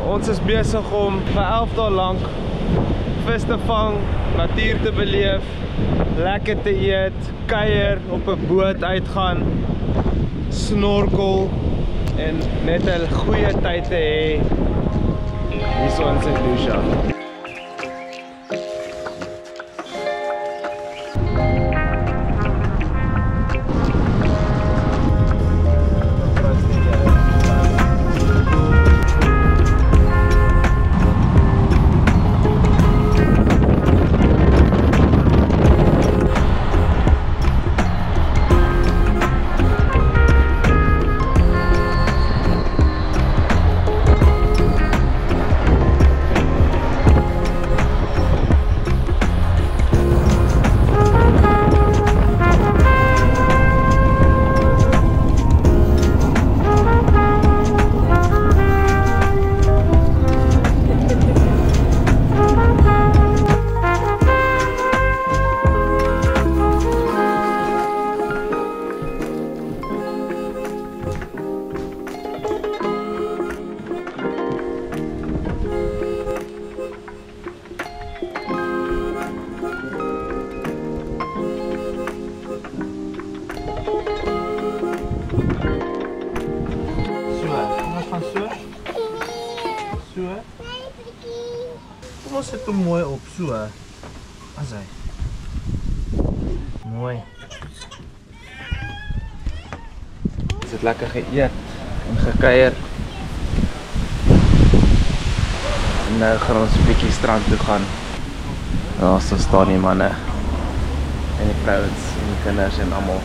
Ons is besig om vir 11 dae lank vis te vang, natuur te beleef, lekker te eet, kuier, op 'n boot uitgaan, snorkel en net 'n goeie tyd te hê hier so in St. Lucia. Kom ons sit hom mooi op, so. As hy. Mooi. Ons het lekker geëet en gekuier. En nou gaan ons 'n bietjie strand toe gaan. Daar so staan die manne en die vrouens en die kinders en almal.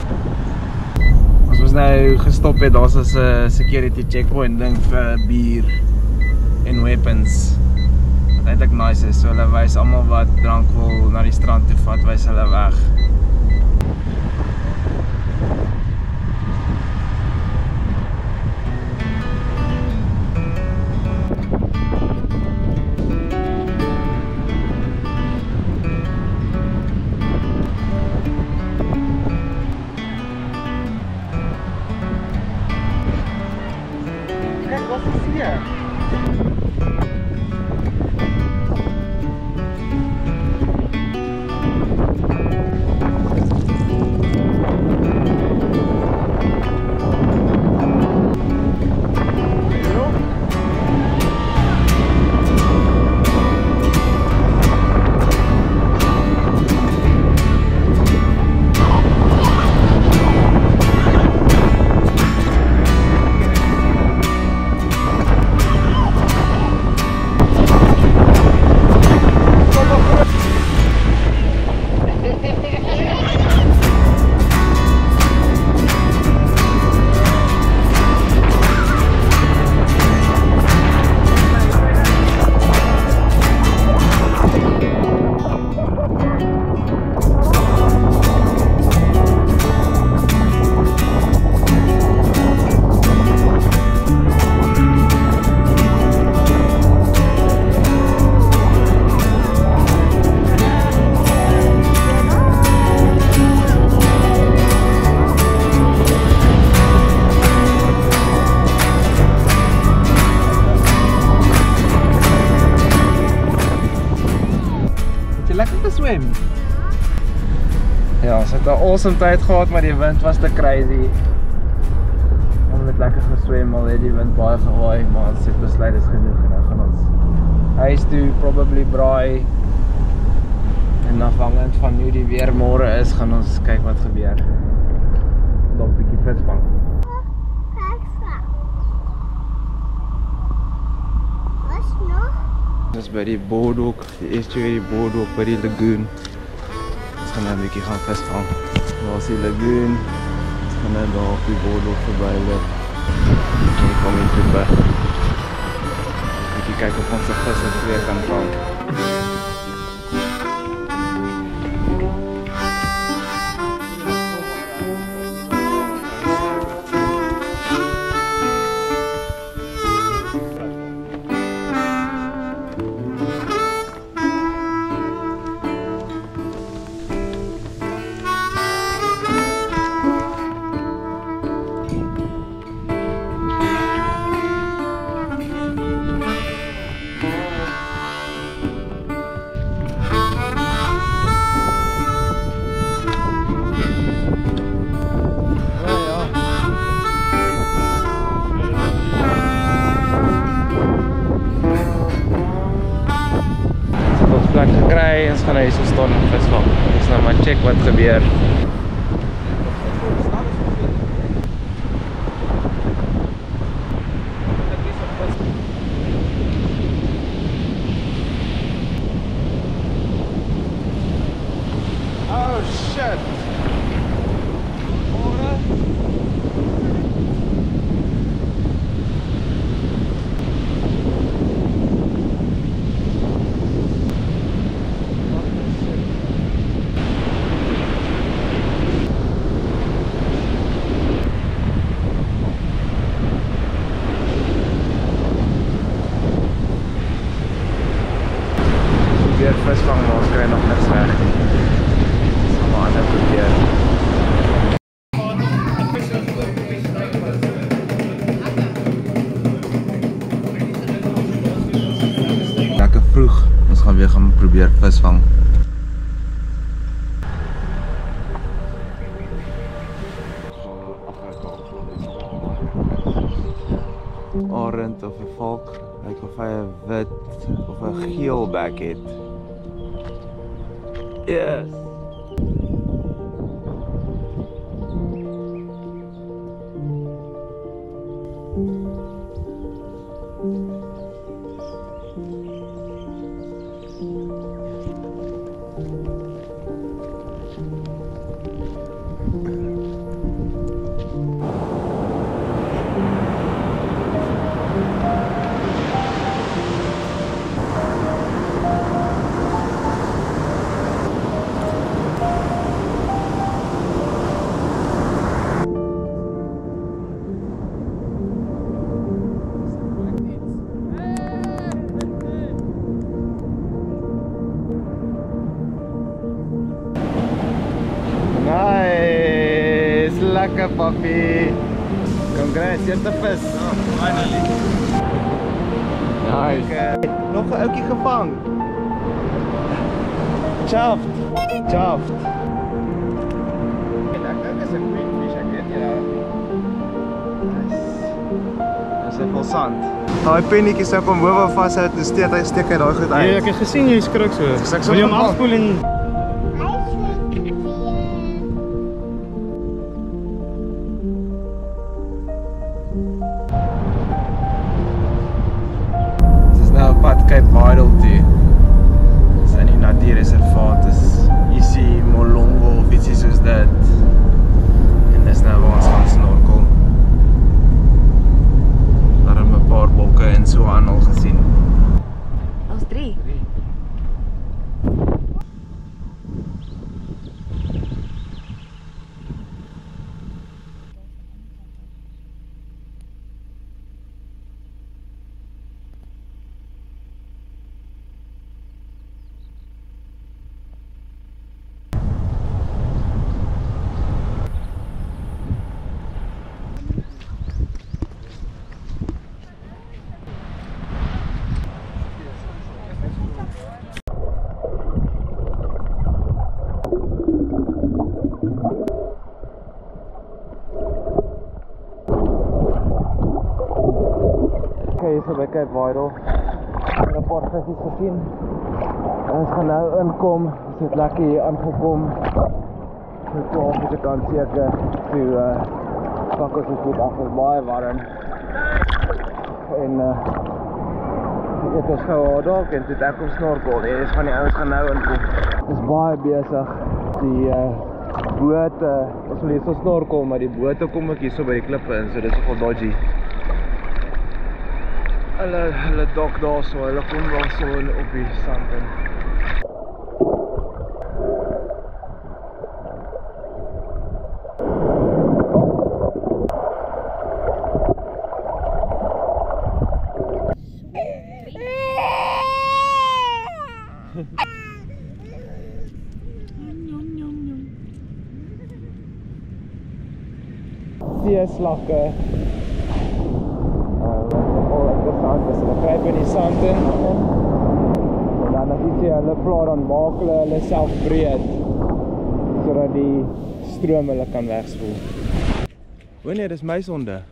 Ons nou gestop het, daar's 'n security checkpoint ding vir bier en weapons. Wat eintlik nice is, so hulle wys almal wat drank wil na die strand toe vat, wys hulle weg. Kijk, wat is hier? Lekker te swem. Ja, ons het 'n awesome tyd gehad, maar die wind was te crazy. Ons het lekker geswem, al het die wind baie gewaai, maar ons het besluit dis genoeg en nou gaan ons huis toe, probably braai. En afhangend van hoe die weer môre is, gaan ons kyk wat gebeur. Dalk 'n bietjie vis vang. Ons is by die boardwalk, die estuary boardwalk by die lagoon. Ons gaan nou 'n bietjie gaan vis vang. Daar is die lagoon. Ons gaan nou daar op die boardwalk verby loop. En hier kom in toe by. Bietjie kyk of ons 'n vis of twee kan vang. Ons gaan nou hier so staan en visvang. Ons nou maar check wat gebeur. Oh shit. Probeer visvang, maar ons kry nog niks reg. Ons gaan maar ander probeer. Lekker vroeg. Ons gaan weer gaan probeer visvang. Arend of 'n valk, lyk of hy 'n wit of 'n geel bek het. Yes. Nice, lekker papi. Congrats, eerste vis. Oh, finally. Nice. Nog 'n ouetjie gevang. Chaft. Chaft. Ek dink is 'n queenfish, ek weet jy. Dis vol sand. Daai pennetjie sou kom bowe vashou en steek hy daai goed uit. Ja, ek het gesien jy skrik so. Ek so Wil jy hom gevang. afspoel en Pad Cape Vidal toe. Dis in die natuurreservaat, is Isi Molongo of ietsie soos dit. En dis nou waar ons gaan snorkel. Daar het 'n paar bokke en so aan al gesien. Ons 3. Hier so by Cape Vidal. En 'n paar visies gesien. En ons gaan nou inkom. Ons het lekker hier aangekom. So 12 uur kan seker toe pak ons goed af, is baie warm. En dit is gou dalk en dit ek kom snorkel. Nee, dis van die ouens gaan nou inkom. Dis baie besig. Die bote, ons wil hier so snorkel, maar die bote kom ek hier so by die klippe in, so dis nogal dodgy. Hulle dok daar so, hulle kom daar so op die sand in. Seeslakke. Hulle kruip in die sand in. En dan as jy hulle pla, dan maak hulle self breed sodat die stroom hulle kan wegspoel. O nee, dis muishonde.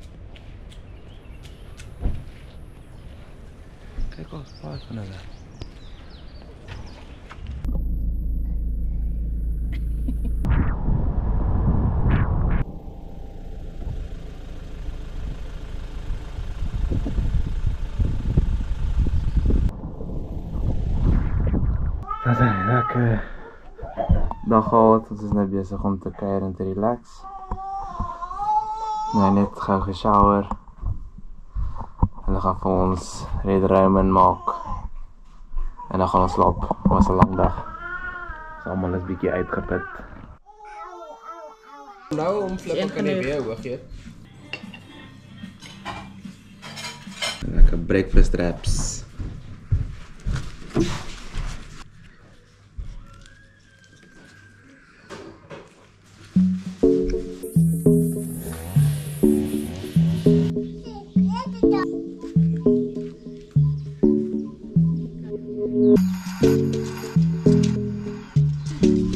Kyk ons paai van hulle. Dat is een lekker dag gehad. Ons is nu bezig om te kuieren en te relax. Nee, net gauw geshower. En dan gaan we ons red ruimen maak. En dan gaan we slaap. Het was een lang dag. Dus allemaal is een beetje uitgeput. Nou, om flippen kan je weer hoog je. Lekker breakfast wraps.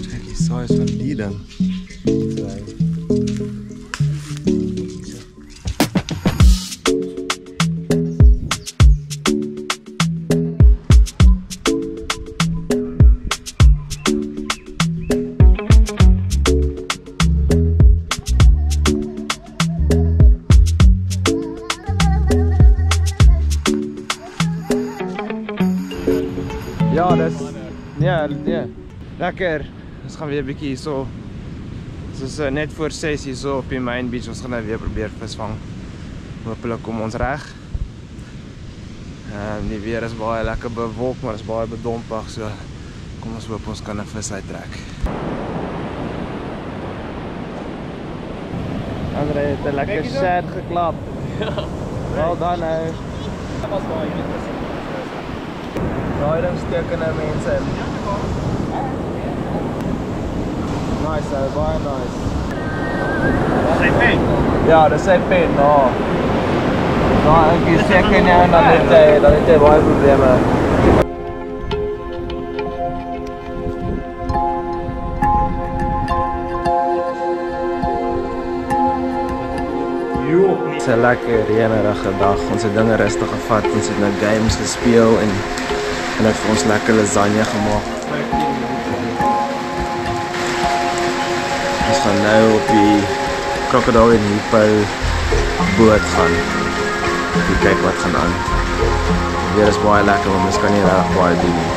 Check die size van die dan. Ja, dat is... Ja. Lekker. Ons gaan weer een beetje zo. Het is net voor 6 hier zo op die Main Beach. Ons gaan nou weer proberen visvang. Hopelijk kom ons reg. Die weer is baie lekker bewolk, maar het is baie bedompig. So kom ons hoop ons kan 'n vis uittrek. André het 'n lekker shad geklap. Wel dan nou. Dat was wel iets. Daai ding steek in nou mense in. Nice, baie nice. Dat is een pen. Ja, dis sy pen, nou. Nou, ek steek in nou en dan het hy baie probleme. Het is 'n lekker reënerige dag. Ons het dinge rustig gevat. Ons het nou games gespeel en het vir ons lekker lasagne gemaak. Ons gaan nou op die Crocodile en Hippo boot gaan. Kyk wat gaan aan. Weer is baie lekker, maar mens kan nie regtig baie doen nie.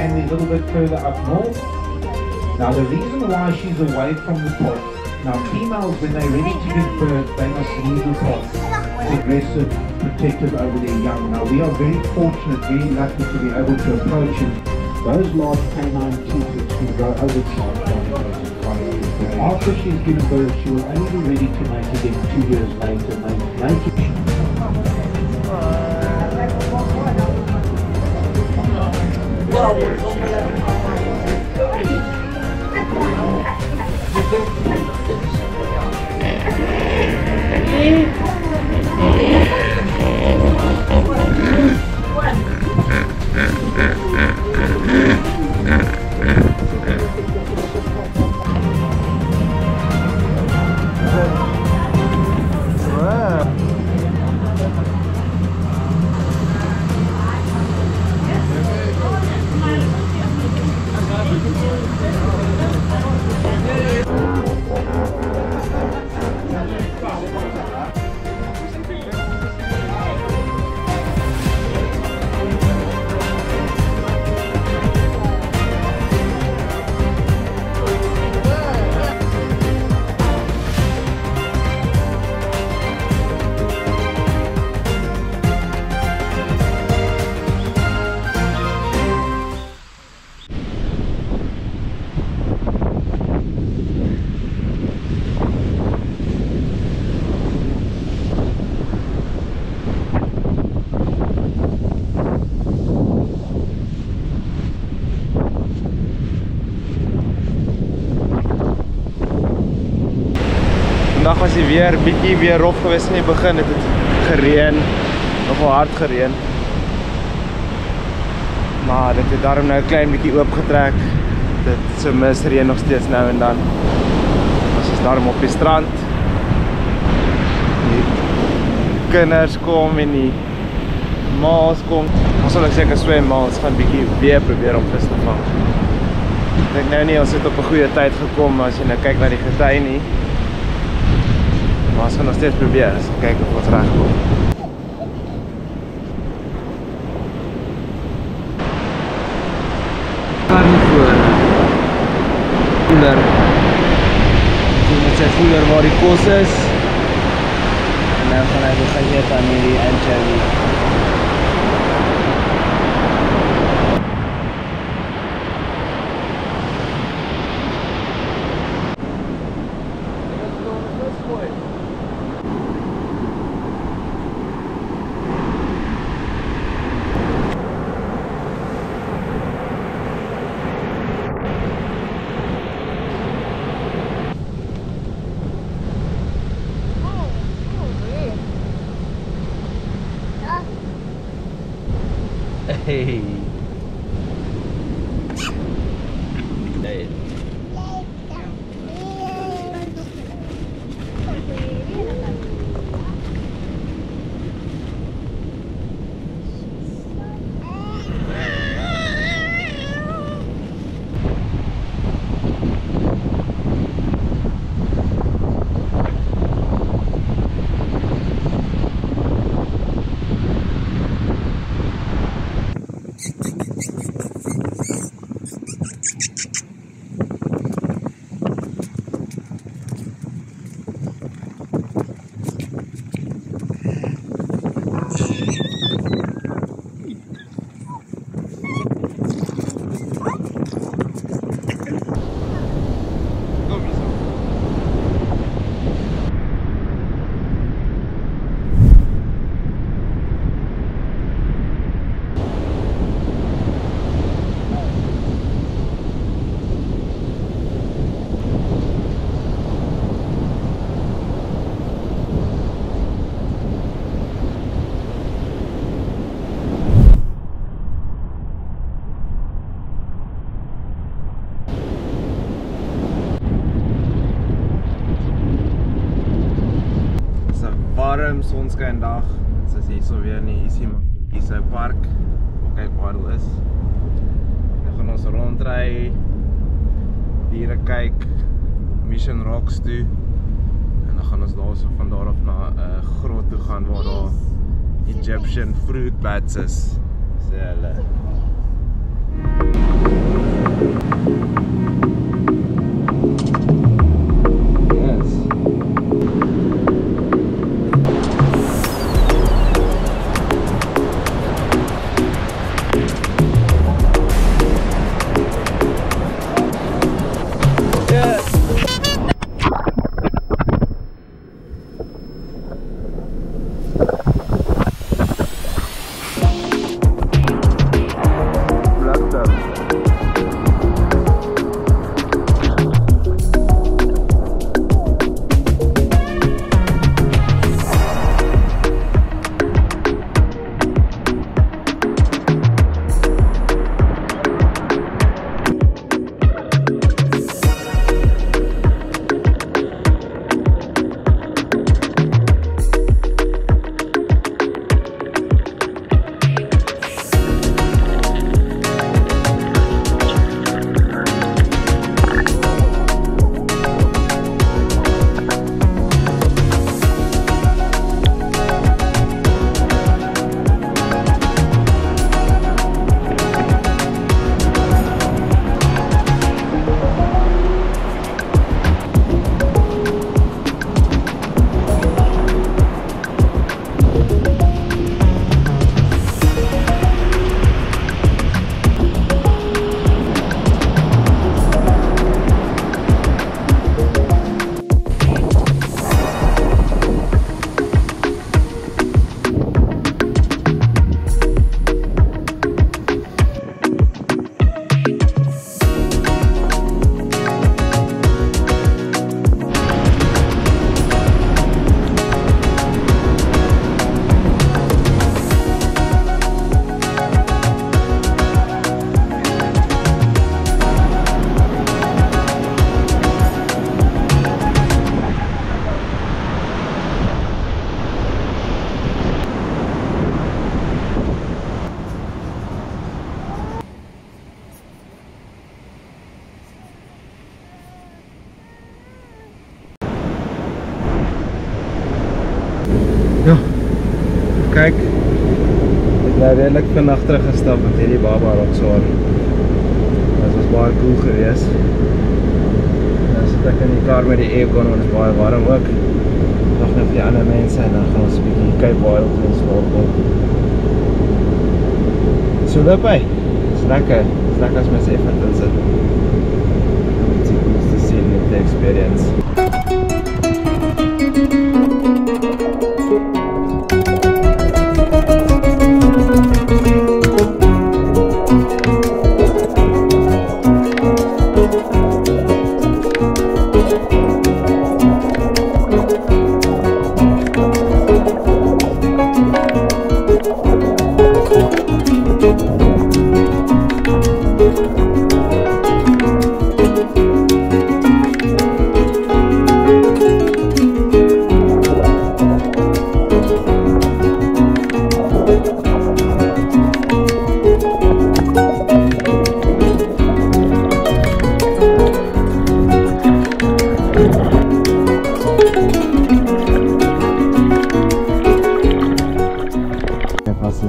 A little bit further up north. Now the reason why she's away from the pot, now females when they're ready to give birth, they must leave the pot. It's aggressive, protective over their young. Now we are very fortunate, very lucky to be able to approach and those large canine teeth can go over child. After she's given birth, she will only be ready to mate again 2 years later. Vandag was die weer bietjie weer rof geweest in die begin. Het gereën, nogal hard gereën. Maar dit het daarom nou 'n klein bietjie oopgetrek. Dit se misreën nog steeds nou en dan. Ons is daarom op die strand. Die kinders kom en die maar ons kom. Ons sal ek seker swem, maar ons gaan bietjie weer probeer om vis te vang. Ek dink nou nie ons het op 'n goeie tyd gekom as jy nou kyk na die gety nie. Maar ons gaan nog steeds probeer, ons gaan kyk of ons reg kom. Voor koeler. Sien met sy koeler waar die kos is. En nou gaan hy begin eet aan hierdie anchovy. Hey. Hey. Warm sonskyn dag. Dit is hier so weer in die Iso Park. Kyk waar dit is. Nou gaan ons rondry, diere kyk, Mission Rocks toe. En dan gaan ons daarso van daar af na 'n grot toe gaan waar daar Egyptian fruit bats is. Sê hulle. nou redelijk vinnig teruggestap met hierdie baba rokswaar. Dit was baie cool geweest. Nou sit ek in die kar met die aircon want dit is baie warm ook. Nog net vir die ander mense en dan gaan ons 'n bietjie Cape Wildlands snorkel. So loop hy. Dis lekker. Dis lekker as mens effort insit. It's cool to see the experience.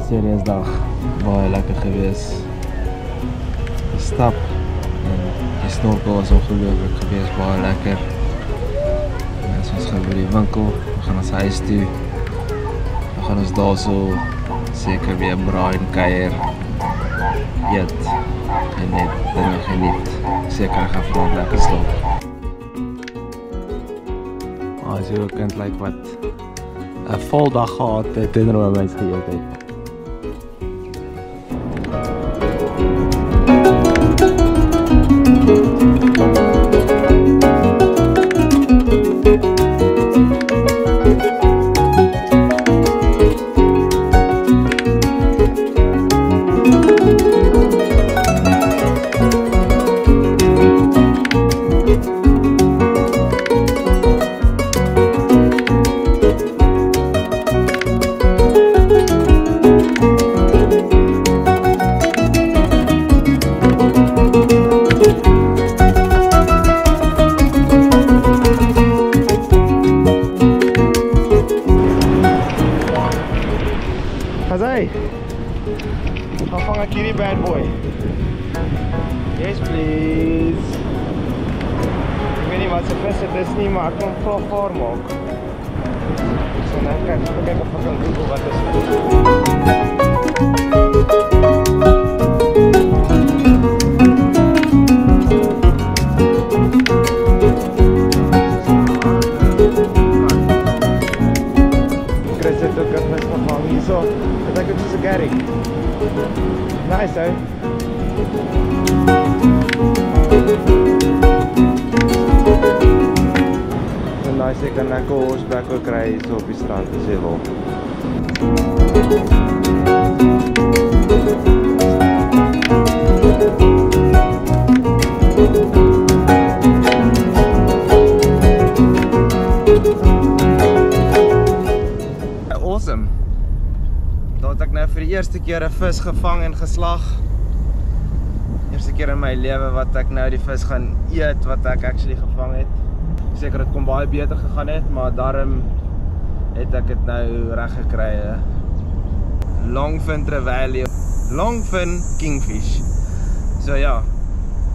Serieus dag, baie lekker gewees. Gestap en die snorkel was ongelooflik gewees, baie lekker. En ons gaan by die winkel, we gaan ons huis toe. We gaan ons daar so seker weer braai en kuier, eet en net dinge geniet. Seker gaan vanavond lekker slaap. As jy 'n kind lyk wat 'n vol dag gehad het en roomys geëet het. Dan vang ek hierdie bad boy. Yes please. Ek weet nie wat se vis dit is nie, maar ek kan vlug vaar maak. So nou kyk of ek kan Google wat is. Chris het ook 'n vis gevang hierso. Ek dink dit is 'n garry. Nice, eh? En nice, ek kan lekker horseback ook kry hier op die strand as jy wil. Awesome. Daar het ek nou vir die eerste keer 'n vis gevang en geslag. Eerste keer in my lewe wat ek nou die vis gaan eet wat ek actually gevang het. Seker dit kon baie beter gegaan het, maar daarom het ek dit nou reg gekry. Longfin trevally, longfin kingfish. So ja,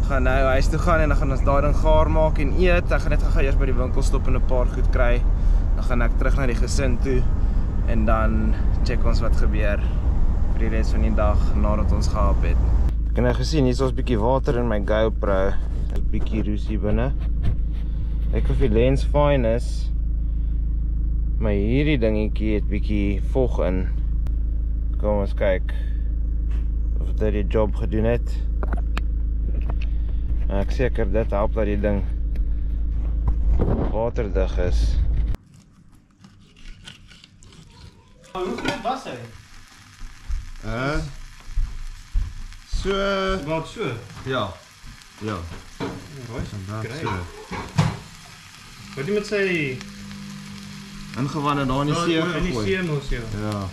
gaan nou huis toe gaan en dan gaan ons daar dan gaar maak en eet. Ek gaan net gou eers by die winkel stop en 'n paar goed kry. Dan gaan ek terug na die gesin toe en dan check ons wat gebeur vir die res van die dag nadat ons gehap het. Ek het nou gesien, hier is ons bietjie water in my GoPro. Dis bietjie roes hier binne. Ek hoef die lens fyn is, maar hierdie dingetjie het bietjie vog in. Kom ons kyk of dit die job gedoen het. Ek seker dit help dat die ding waterdig is. Hoe groot was hy? So... Wat so? Ja. Ja. Kry. Wat jy met sy... Ingewande daar in die see gegooi. In die see mos, ja. Ja.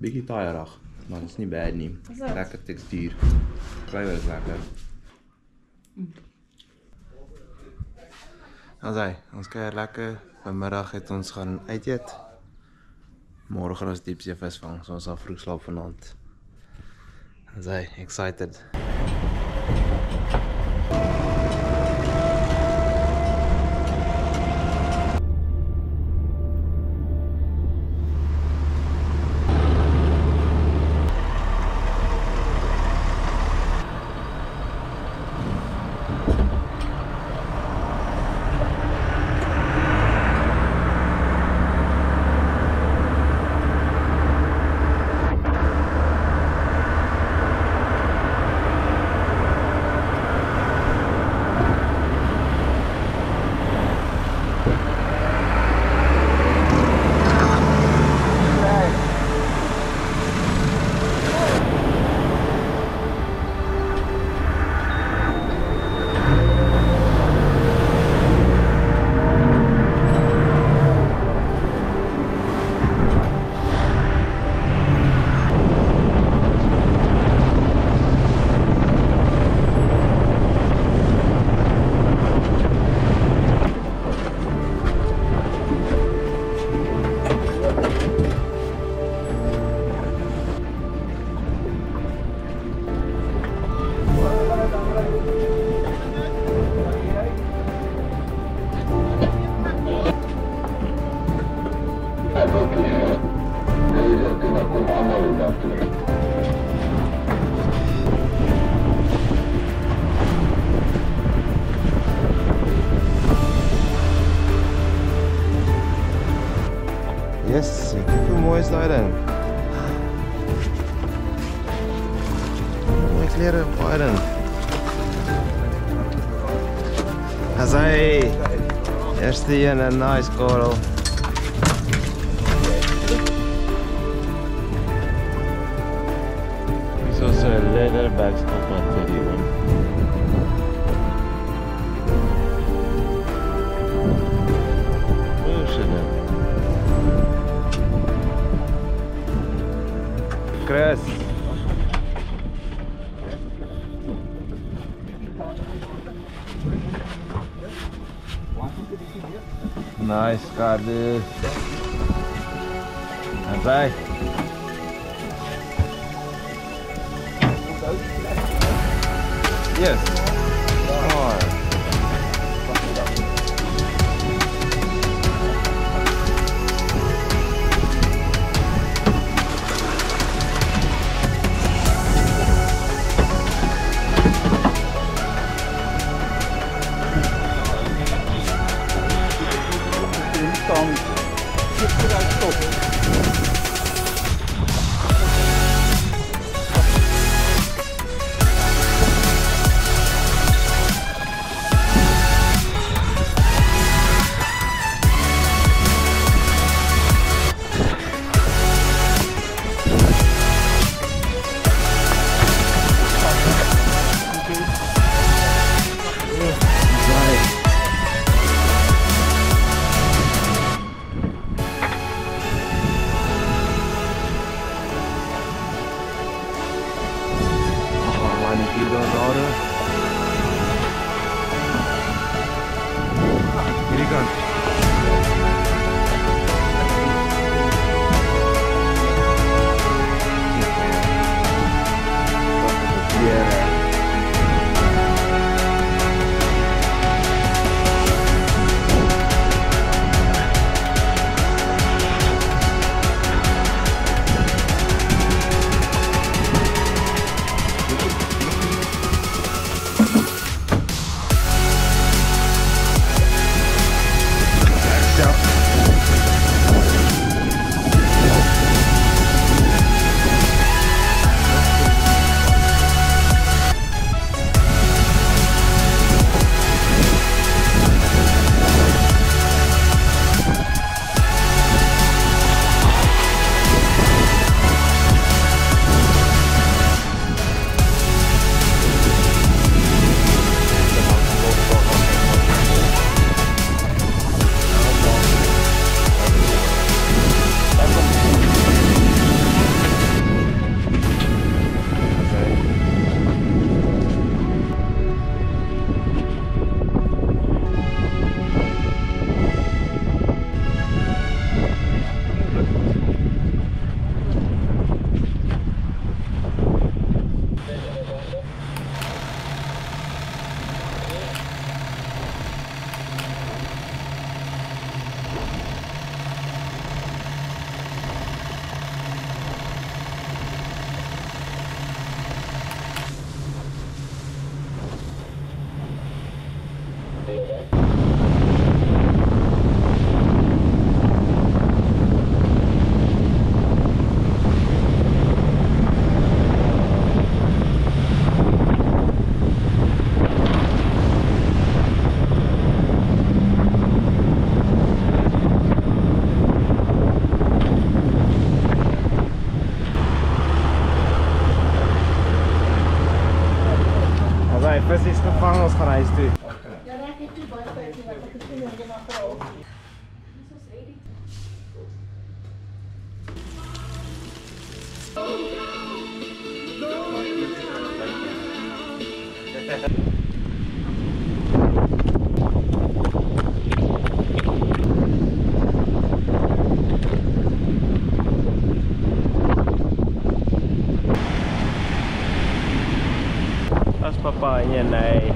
Bietjie taaierig. Maar dit is nie bad nie. Lekker tekstuur. Kluiwer is lekker. Asai, ons kuier lekker. Vanmiddag het ons gaan uit eet. Môre gaan ons diepsee vis vang, so ons sal vroeg slaap vanaand. Asai, excited. Yes, kijk hoe mooi is dat dan. Mooie kleren op dan. Asai, eerste een nice coral. This is also a leather backstop material. Chris. Nice car, dude. Asai. Yes. Come on. Sy vis is gevang, ons gaan huis toe. As papa en jy nee.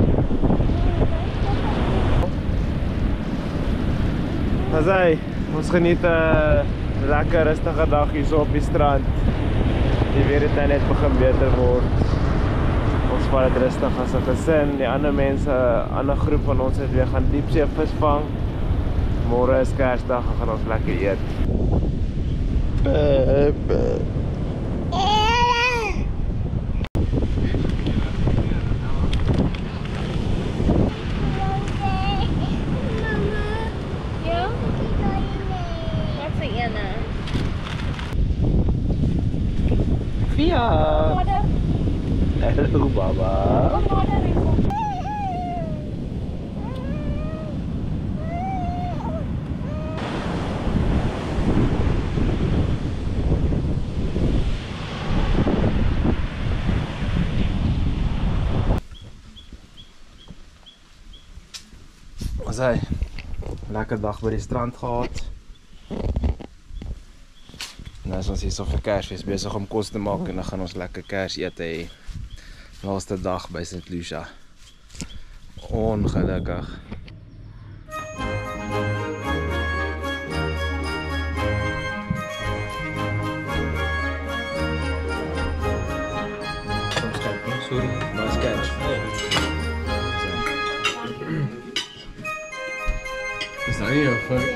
As hy, ons geniet 'n lekker rustige dag hier so op die strand. Die weer het net begin beter word. Ons vat dit rustig as 'n gesin. Die ander mense, 'n ander groep van ons het weer gaan diepsee visvang. Môre is Kersdag, gaan ons lekker eet. Via. Hello, Baba. Was hy? Lekker dag by die strand gehad. Nou is ons hier so vir Kersfees besig om kos te maak en dan gaan ons lekker Kersete hê. Laaste dag by St. Lucia. Ongelukkig. Sorry, nice catch. Is dat hier of?